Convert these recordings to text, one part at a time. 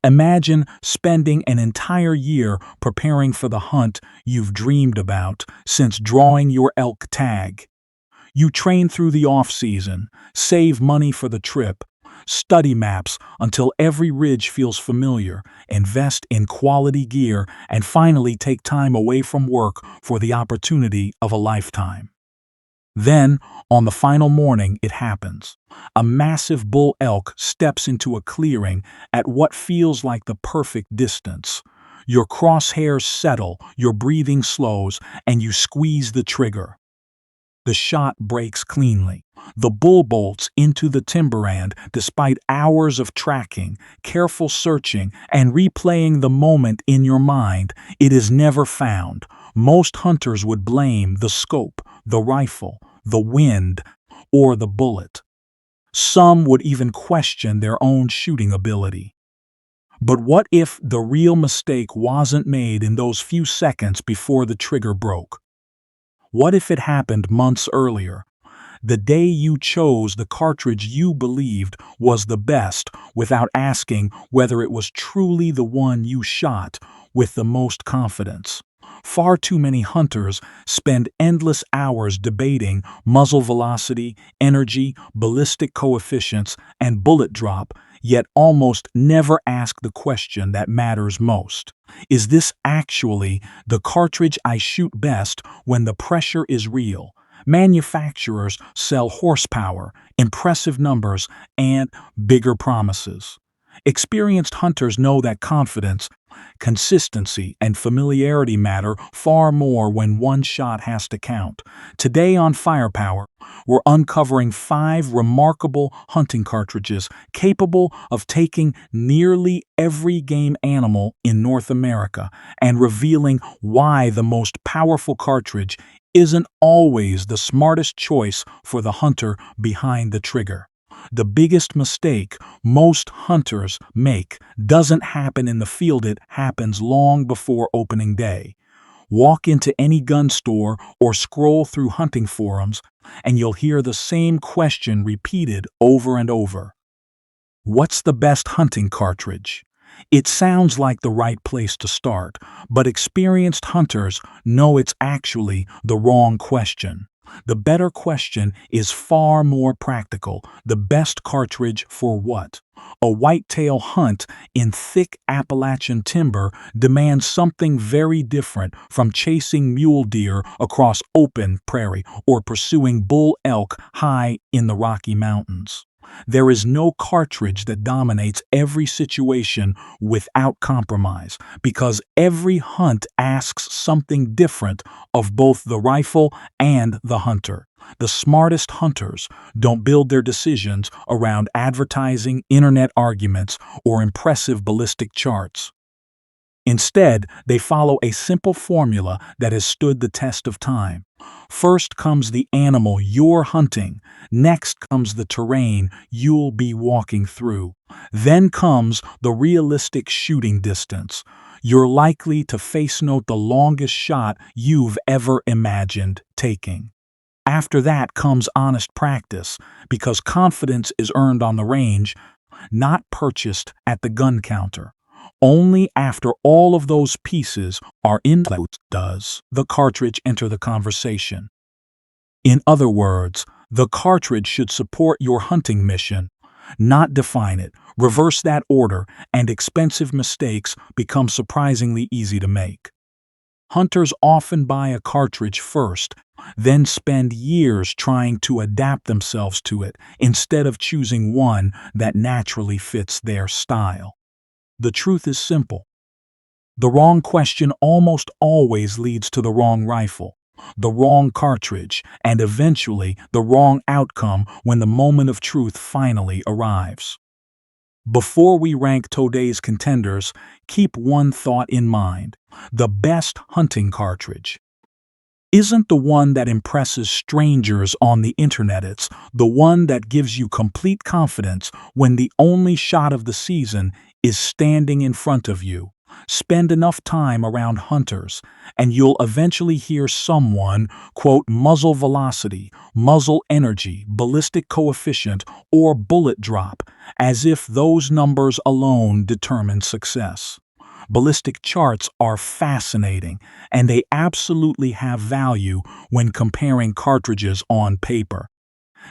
Imagine spending an entire year preparing for the hunt you've dreamed about since drawing your elk tag. You train through the off-season, save money for the trip, study maps until every ridge feels familiar, invest in quality gear, and finally take time away from work for the opportunity of a lifetime. Then, on the final morning, it happens. A massive bull elk steps into a clearing at what feels like the perfect distance. Your crosshairs settle, your breathing slows, and you squeeze the trigger. The shot breaks cleanly. The bull bolts into the timberland despite hours of tracking, careful searching, and replaying the moment in your mind. It is never found. Most hunters would blame the scope, the rifle, the wind, or the bullet. Some would even question their own shooting ability. But what if the real mistake wasn't made in those few seconds before the trigger broke? What if it happened months earlier? The day you chose the cartridge you believed was the best without asking whether it was truly the one you shot with the most confidence. Far too many hunters spend endless hours debating muzzle velocity, energy, ballistic coefficients, and bullet drop, yet almost never ask the question that matters most. Is this actually the cartridge I shoot best when the pressure is real? Manufacturers sell horsepower, impressive numbers, and bigger promises. Experienced hunters know that confidence, consistency, and familiarity matter far more when one shot has to count. Today on Firepower, we're uncovering 5 remarkable hunting cartridges capable of taking nearly every game animal in North America and revealing why the most powerful cartridge isn't always the smartest choice for the hunter behind the trigger. The biggest mistake most hunters make doesn't happen in the field, it happens long before opening day. Walk into any gun store or scroll through hunting forums, and you'll hear the same question repeated over and over. What's the best hunting cartridge? It sounds like the right place to start, but experienced hunters know it's actually the wrong question. The better question is far more practical. The best cartridge for what? A whitetail hunt in thick Appalachian timber demands something very different from chasing mule deer across open prairie or pursuing bull elk high in the Rocky Mountains. There is no cartridge that dominates every situation without compromise, because every hunt asks something different of both the rifle and the hunter. The smartest hunters don't build their decisions around advertising, internet arguments, or impressive ballistic charts. Instead, they follow a simple formula that has stood the test of time. First comes the animal you're hunting. Next comes the terrain you'll be walking through. Then comes the realistic shooting distance. You're likely to face note the longest shot you've ever imagined taking. After that comes honest practice, because confidence is earned on the range, not purchased at the gun counter. Only after all of those pieces are in place does the cartridge enter the conversation. In other words, the cartridge should support your hunting mission, not define it. Reverse that order, and expensive mistakes become surprisingly easy to make. Hunters often buy a cartridge first, then spend years trying to adapt themselves to it instead of choosing one that naturally fits their style. The truth is simple. The wrong question almost always leads to the wrong rifle, the wrong cartridge, and eventually the wrong outcome when the moment of truth finally arrives. Before we rank today's contenders, keep one thought in mind. The best hunting cartridge isn't the one that impresses strangers on the internet. It's the one that gives you complete confidence when the only shot of the season is standing in front of you. Spend enough time around hunters, and you'll eventually hear someone quote muzzle velocity, muzzle energy, ballistic coefficient, or bullet drop, as if those numbers alone determine success. Ballistic charts are fascinating, and they absolutely have value when comparing cartridges on paper.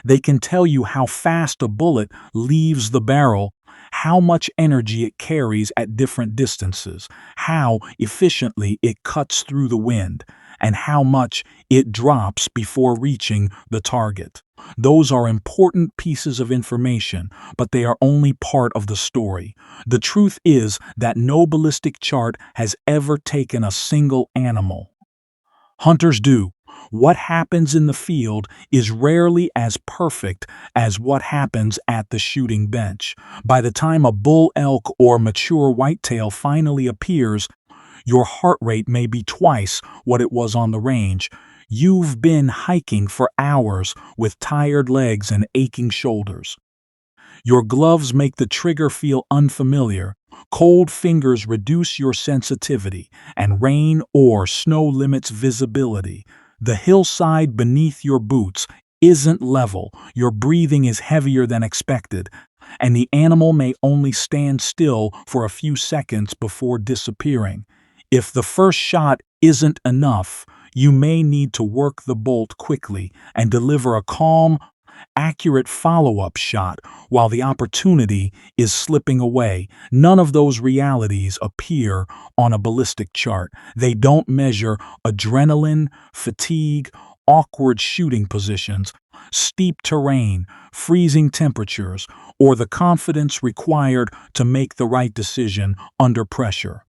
They can tell you how fast a bullet leaves the barrel, how much energy it carries at different distances, how efficiently it cuts through the wind, and how much it drops before reaching the target. Those are important pieces of information, but they are only part of the story. The truth is that no ballistic chart has ever taken a single animal. Hunters do. What happens in the field is rarely as perfect as what happens at the shooting bench. By the time a bull elk or mature whitetail finally appears, your heart rate may be twice what it was on the range. You've been hiking for hours with tired legs and aching shoulders. Your gloves make the trigger feel unfamiliar. Cold fingers reduce your sensitivity, and rain or snow limits visibility. The hillside beneath your boots isn't level, your breathing is heavier than expected, and the animal may only stand still for a few seconds before disappearing. If the first shot isn't enough, you may need to work the bolt quickly and deliver a calm, accurate follow-up shot while the opportunity is slipping away. None of those realities appear on a ballistic chart. They don't measure adrenaline, fatigue, awkward shooting positions, steep terrain, freezing temperatures, or the confidence required to make the right decision under pressure.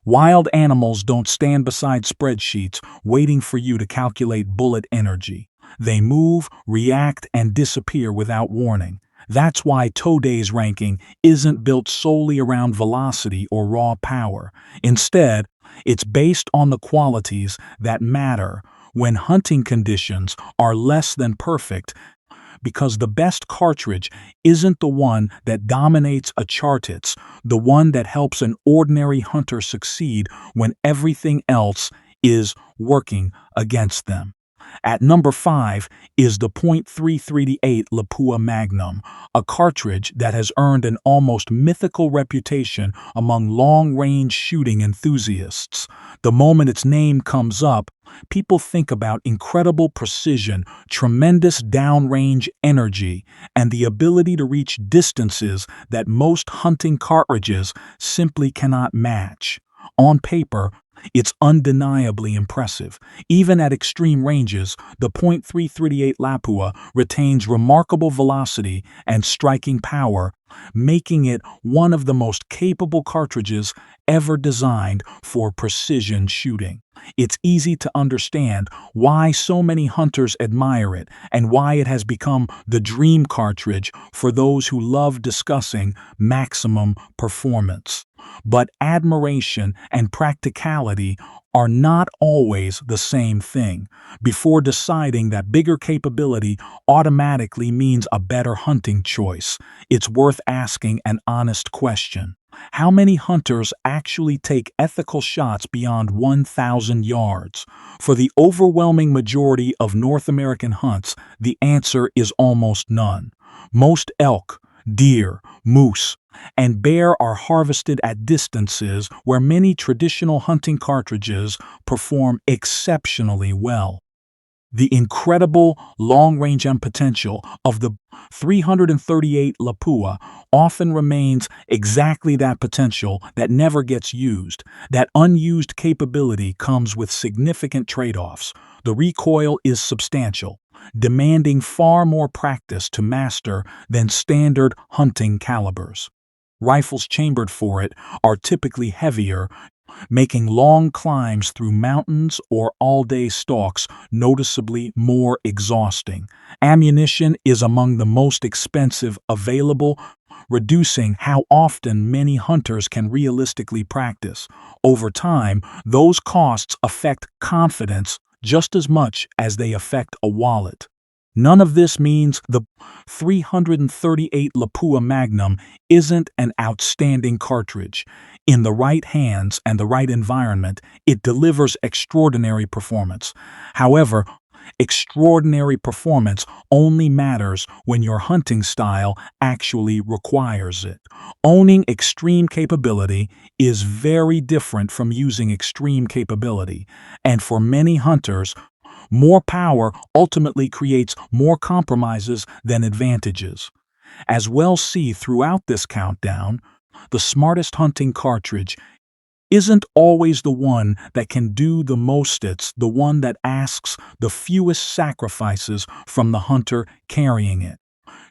Wild animals don't stand beside spreadsheets waiting for you to calculate bullet energy. They move, react, and disappear without warning. That's why Today's ranking isn't built solely around velocity or raw power. Instead, it's based on the qualities that matter when hunting conditions are less than perfect, because the best cartridge isn't the one that dominates a chart, it's the one that helps an ordinary hunter succeed when everything else is working against them. At number 5 is the .338 Lapua Magnum, a cartridge that has earned an almost mythical reputation among long-range shooting enthusiasts. The moment its name comes up, people think about incredible precision, tremendous downrange energy, and the ability to reach distances that most hunting cartridges simply cannot match. On paper, it's undeniably impressive. Even at extreme ranges, the .338 Lapua retains remarkable velocity and striking power, making it one of the most capable cartridges ever designed for precision shooting. It's easy to understand why so many hunters admire it and why it has become the dream cartridge for those who love discussing maximum performance. But admiration and practicality are not always the same thing. Before deciding that bigger capability automatically means a better hunting choice, it's worth asking an honest question. How many hunters actually take ethical shots beyond 1,000 yards? For the overwhelming majority of North American hunts, the answer is almost none. Most elk, deer, moose, and bear are harvested at distances where many traditional hunting cartridges perform exceptionally well. The incredible long-range potential of the 338 Lapua often remains exactly that potential that never gets used. That unused capability comes with significant trade-offs. The recoil is substantial, demanding far more practice to master than standard hunting calibers. Rifles chambered for it are typically heavier, making long climbs through mountains or all-day stalks noticeably more exhausting. Ammunition is among the most expensive available, reducing how often many hunters can realistically practice. Over time, those costs affect confidence just as much as they affect a wallet. None of this means the 338 Lapua Magnum isn't an outstanding cartridge. In the right hands and the right environment, it delivers extraordinary performance. However, extraordinary performance only matters when your hunting style actually requires it. Owning extreme capability is very different from using extreme capability, and for many hunters, more power ultimately creates more compromises than advantages. As we'll see throughout this countdown, the smartest hunting cartridge isn't always the one that can do the most, it's the one that asks the fewest sacrifices from the hunter carrying it.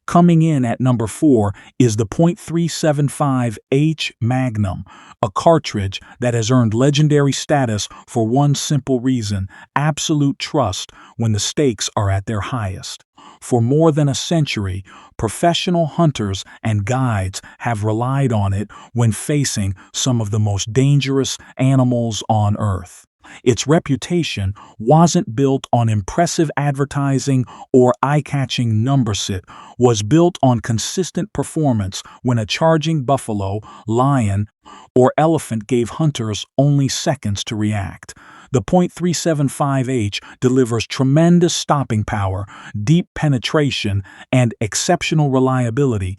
Coming in at number 4 is the .375H Magnum, a cartridge that has earned legendary status for one simple reason: absolute trust when the stakes are at their highest. For more than a century, professional hunters and guides have relied on it when facing some of the most dangerous animals on Earth. Its reputation wasn't built on impressive advertising or eye-catching numbers. It was built on consistent performance when a charging buffalo, lion, or elephant gave hunters only seconds to react. The .375H delivers tremendous stopping power, deep penetration, and exceptional reliability,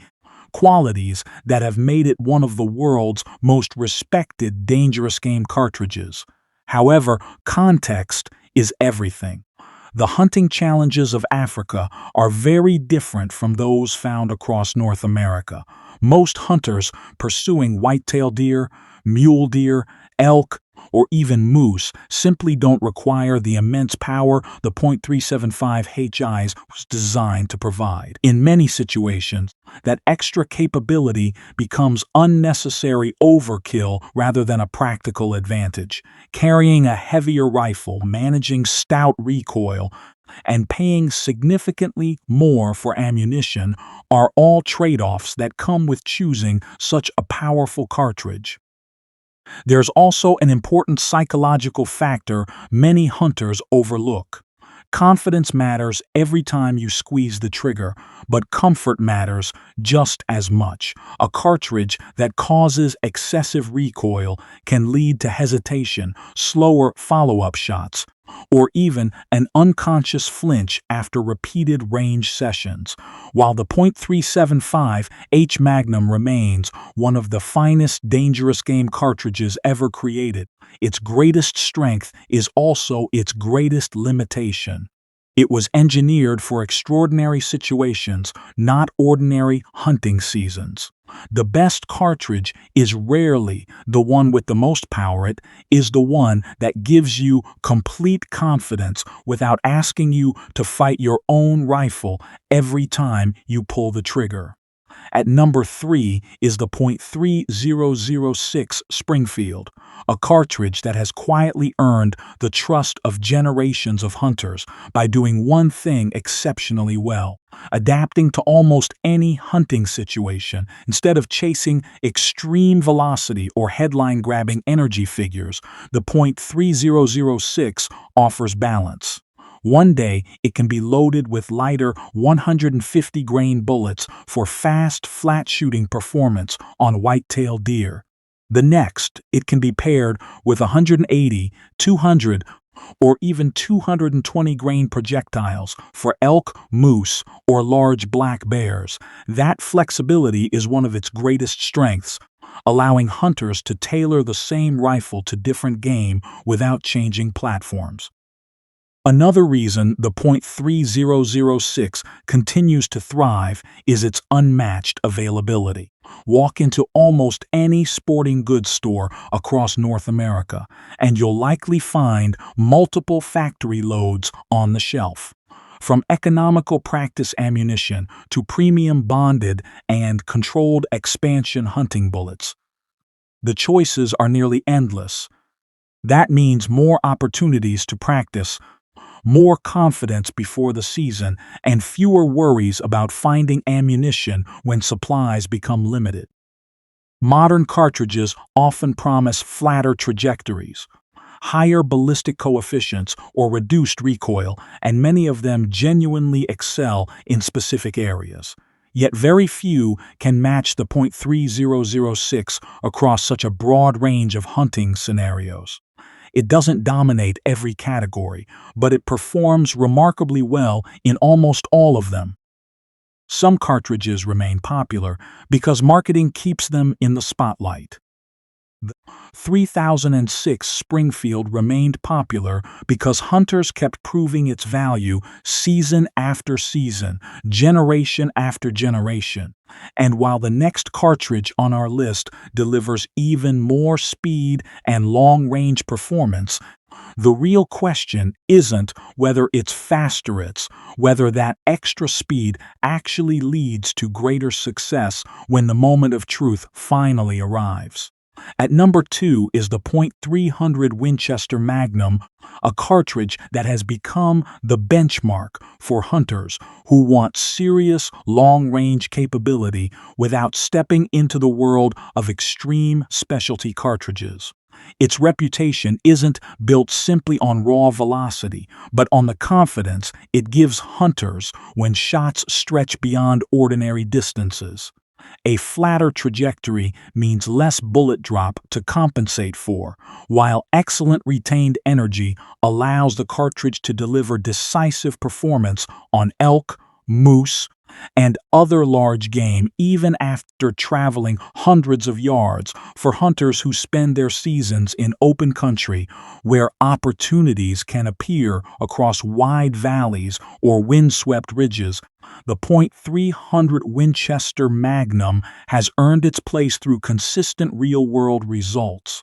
qualities that have made it one of the world's most respected dangerous game cartridges. However, context is everything. The hunting challenges of Africa are very different from those found across North America. Most hunters pursuing white-tailed deer, mule deer, elk, or even moose simply don't require the immense power the .375H was designed to provide. In many situations, that extra capability becomes unnecessary overkill rather than a practical advantage. Carrying a heavier rifle, managing stout recoil, and paying significantly more for ammunition are all trade-offs that come with choosing such a powerful cartridge. There's also an important psychological factor many hunters overlook. Confidence matters every time you squeeze the trigger, but comfort matters just as much. A cartridge that causes excessive recoil can lead to hesitation, slower follow-up shots, or even an unconscious flinch after repeated range sessions. While the .375H Magnum remains one of the finest dangerous game cartridges ever created, its greatest strength is also its greatest limitation. It was engineered for extraordinary situations, not ordinary hunting seasons. The best cartridge is rarely the one with the most power, it is the one that gives you complete confidence without asking you to fight your own rifle every time you pull the trigger. At number 3 is the .3006 Springfield, a cartridge that has quietly earned the trust of generations of hunters by doing one thing exceptionally well: adapting to almost any hunting situation. Instead of chasing extreme velocity or headline-grabbing energy figures, the .3006 offers balance. One day, it can be loaded with lighter 150-grain bullets for fast, flat-shooting performance on white-tailed deer. The next, it can be paired with 180, 200, or even 220-grain projectiles for elk, moose, or large black bears. That flexibility is one of its greatest strengths, allowing hunters to tailor the same rifle to different game without changing platforms. Another reason the .3006 continues to thrive is its unmatched availability. Walk into almost any sporting goods store across North America, and you'll likely find multiple factory loads on the shelf. From economical practice ammunition to premium bonded and controlled expansion hunting bullets, the choices are nearly endless. That means more opportunities to practice, more confidence before the season, and fewer worries about finding ammunition when supplies become limited. Modern cartridges often promise flatter trajectories, higher ballistic coefficients, or reduced recoil, and many of them genuinely excel in specific areas. Yet very few can match the .3006 across such a broad range of hunting scenarios. It doesn't dominate every category, but it performs remarkably well in almost all of them. Some cartridges remain popular because marketing keeps them in the spotlight. The 3006 Springfield remained popular because hunters kept proving its value season after season, generation after generation. And while the next cartridge on our list delivers even more speed and long-range performance, the real question isn't whether it's faster, it's whether that extra speed actually leads to greater success when the moment of truth finally arrives. At number 2 is the .300 Winchester Magnum, a cartridge that has become the benchmark for hunters who want serious long-range capability without stepping into the world of extreme specialty cartridges. Its reputation isn't built simply on raw velocity, but on the confidence it gives hunters when shots stretch beyond ordinary distances. A flatter trajectory means less bullet drop to compensate for, while excellent retained energy allows the cartridge to deliver decisive performance on elk, moose, and other large game even after traveling hundreds of yards. For hunters who spend their seasons in open country where opportunities can appear across wide valleys or windswept ridges, the .300 Winchester Magnum has earned its place through consistent real-world results.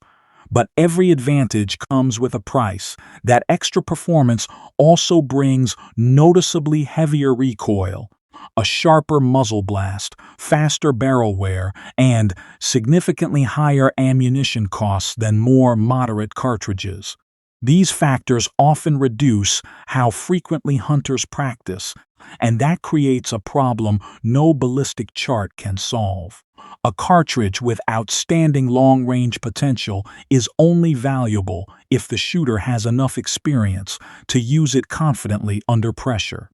But every advantage comes with a price. That extra performance also brings noticeably heavier recoil, a sharper muzzle blast, faster barrel wear, and significantly higher ammunition costs than more moderate cartridges. These factors often reduce how frequently hunters practice, and that creates a problem no ballistic chart can solve. A cartridge with outstanding long-range potential is only valuable if the shooter has enough experience to use it confidently under pressure.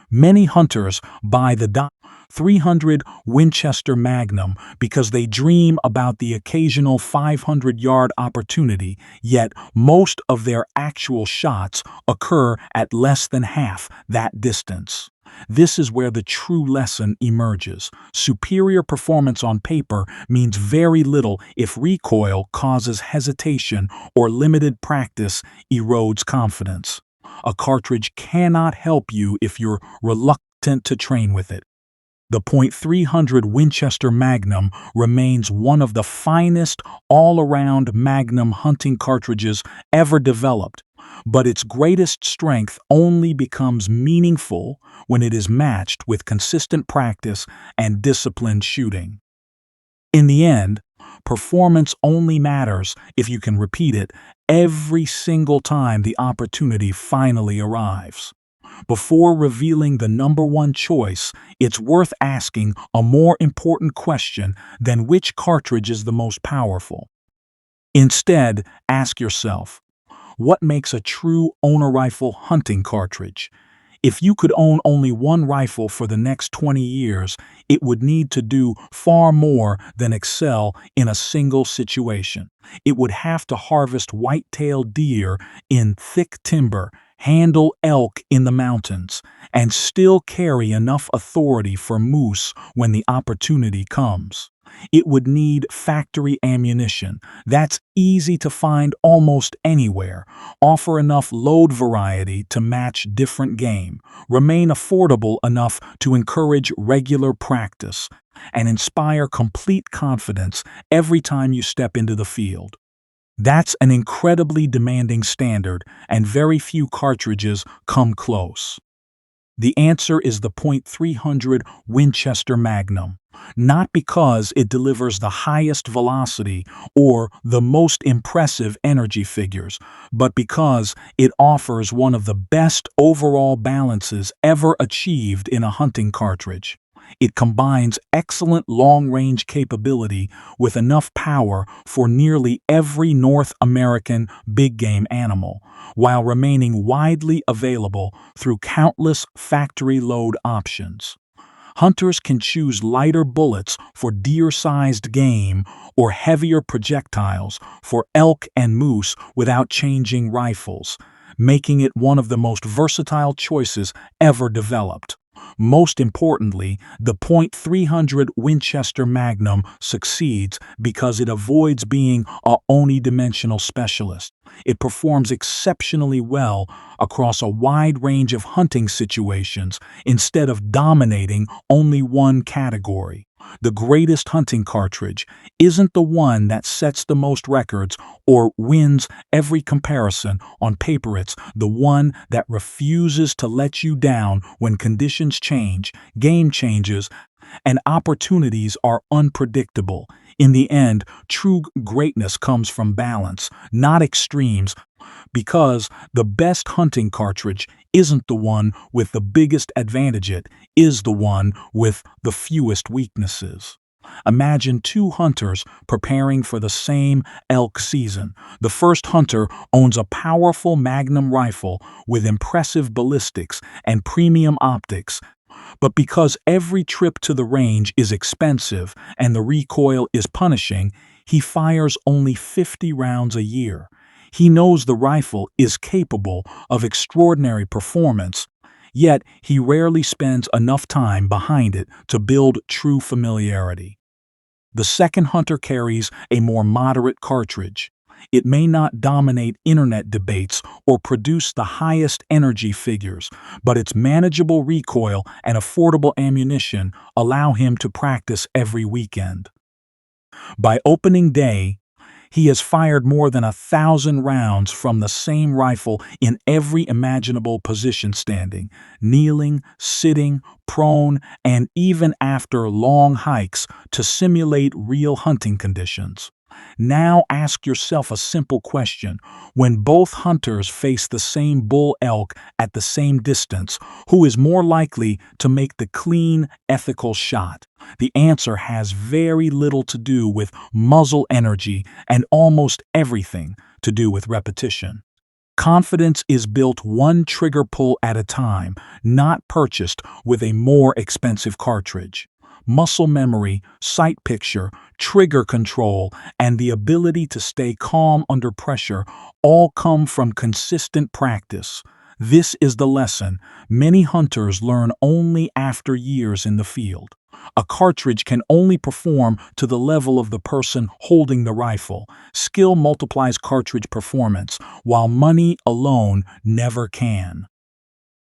Many hunters buy the .300 Winchester Magnum because they dream about the occasional 500-yard opportunity, yet most of their actual shots occur at less than half that distance. This is where the true lesson emerges. Superior performance on paper means very little if recoil causes hesitation or limited practice erodes confidence. A cartridge cannot help you if you're reluctant to train with it. The .300 Winchester Magnum remains one of the finest all-around Magnum hunting cartridges ever developed, but its greatest strength only becomes meaningful when it is matched with consistent practice and disciplined shooting. In the end, performance only matters if you can repeat it every single time the opportunity finally arrives. Before revealing the number one choice, it's worth asking a more important question than which cartridge is the most powerful. Instead, ask yourself, what makes a true owner rifle hunting cartridge? If you could own only one rifle for the next 20 years, it would need to do far more than excel in a single situation. It would have to harvest white-tailed deer in thick timber, handle elk in the mountains, and still carry enough authority for moose when the opportunity comes. It would need factory ammunition that's easy to find almost anywhere, offer enough load variety to match different game, remain affordable enough to encourage regular practice, and inspire complete confidence every time you step into the field. That's an incredibly demanding standard, and very few cartridges come close. The answer is the .300 Winchester Magnum, not because it delivers the highest velocity or the most impressive energy figures, but because it offers one of the best overall balances ever achieved in a hunting cartridge. It combines excellent long-range capability with enough power for nearly every North American big-game animal, while remaining widely available through countless factory load options. Hunters can choose lighter bullets for deer-sized game or heavier projectiles for elk and moose without changing rifles, making it one of the most versatile choices ever developed. Most importantly, the .300 Winchester Magnum succeeds because it avoids being a unidimensional specialist. It performs exceptionally well across a wide range of hunting situations instead of dominating only one category. The greatest hunting cartridge isn't the one that sets the most records or wins every comparison on paper. It's the one that refuses to let you down when conditions change, game changes, and opportunities are unpredictable. In the end, true greatness comes from balance, not extremes, because the best hunting cartridge isn't the one with the biggest advantage, it is the one with the fewest weaknesses. Imagine two hunters preparing for the same elk season. The first hunter owns a powerful Magnum rifle with impressive ballistics and premium optics, but because every trip to the range is expensive and the recoil is punishing, he fires only 50 rounds a year. He knows the rifle is capable of extraordinary performance, yet he rarely spends enough time behind it to build true familiarity. The second hunter carries a more moderate cartridge. It may not dominate internet debates or produce the highest energy figures, but its manageable recoil and affordable ammunition allow him to practice every weekend. By opening day, he has fired more than 1,000 rounds from the same rifle in every imaginable position, standing, kneeling, sitting, prone, and even after long hikes to simulate real hunting conditions. Now ask yourself a simple question. When both hunters face the same bull elk at the same distance, who is more likely to make the clean, ethical shot? The answer has very little to do with muzzle energy and almost everything to do with repetition. Confidence is built one trigger pull at a time, not purchased with a more expensive cartridge. Muscle memory, sight picture, trigger control, and the ability to stay calm under pressure all come from consistent practice. This is the lesson many hunters learn only after years in the field. A cartridge can only perform to the level of the person holding the rifle. Skill multiplies cartridge performance, while money alone never can.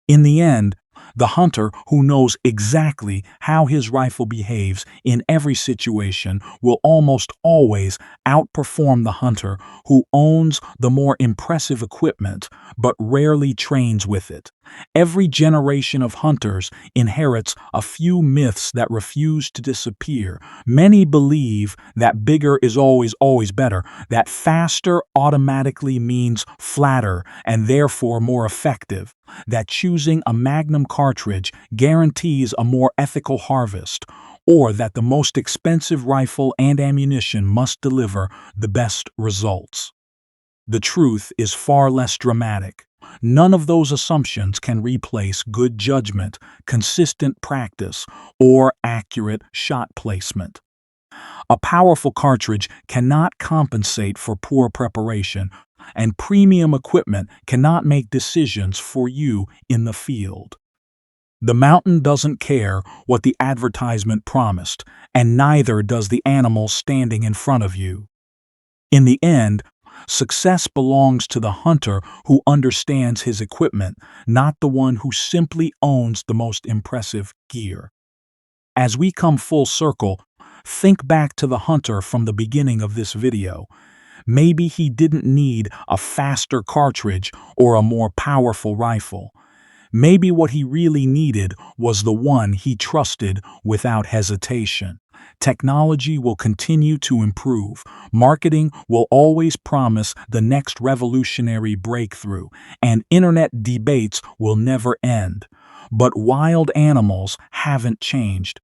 In the end, the hunter who knows exactly how his rifle behaves in every situation will almost always outperform the hunter who owns the more impressive equipment but rarely trains with it. Every generation of hunters inherits a few myths that refuse to disappear. Many believe that bigger is always better, that faster automatically means flatter and therefore more effective, that choosing a Magnum cartridge guarantees a more ethical harvest, or that the most expensive rifle and ammunition must deliver the best results. The truth is far less dramatic. None of those assumptions can replace good judgment, consistent practice, or accurate shot placement. A powerful cartridge cannot compensate for poor preparation, and premium equipment cannot make decisions for you in the field. The mountain doesn't care what the advertisement promised, and neither does the animal standing in front of you. In the end, success belongs to the hunter who understands his equipment, not the one who simply owns the most impressive gear. As we come full circle, think back to the hunter from the beginning of this video. Maybe he didn't need a faster cartridge or a more powerful rifle. Maybe what he really needed was the one he trusted without hesitation. Technology will continue to improve. Marketing will always promise the next revolutionary breakthrough, and internet debates will never end. But wild animals haven't changed,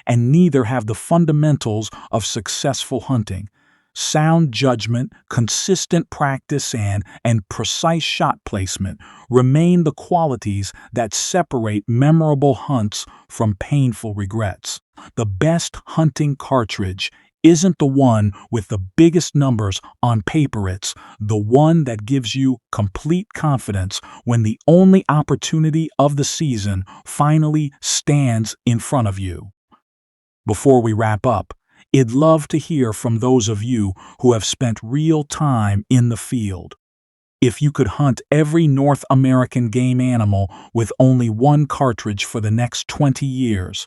and neither have the fundamentals of successful hunting. Sound judgment, consistent practice, and precise shot placement remain the qualities that separate memorable hunts from painful regrets. The best hunting cartridge isn't the one with the biggest numbers on paper, it's the one that gives you complete confidence when the only opportunity of the season finally stands in front of you. Before we wrap up, I'd love to hear from those of you who have spent real time in the field. If you could hunt every North American game animal with only one cartridge for the next 20 years,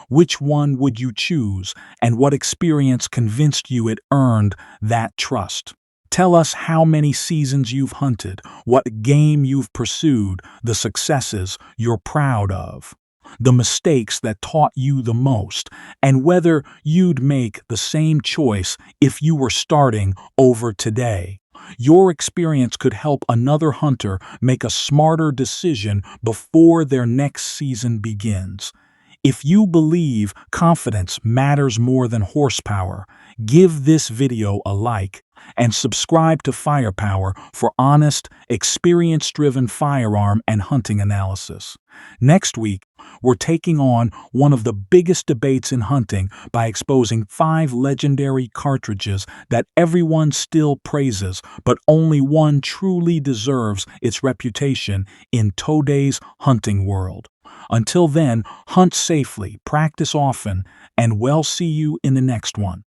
which one would you choose, and what experience convinced you it earned that trust? Tell us how many seasons you've hunted, what game you've pursued, the successes you're proud of, the mistakes that taught you the most, and whether you'd make the same choice if you were starting over today. Your experience could help another hunter make a smarter decision before their next season begins. If you believe confidence matters more than horsepower, give this video a like and subscribe to Firepower for honest, experience-driven firearm and hunting analysis. Next week, we're taking on one of the biggest debates in hunting by exposing 5 legendary cartridges that everyone still praises, but only one truly deserves its reputation in today's hunting world. Until then, hunt safely, practice often, and we'll see you in the next one.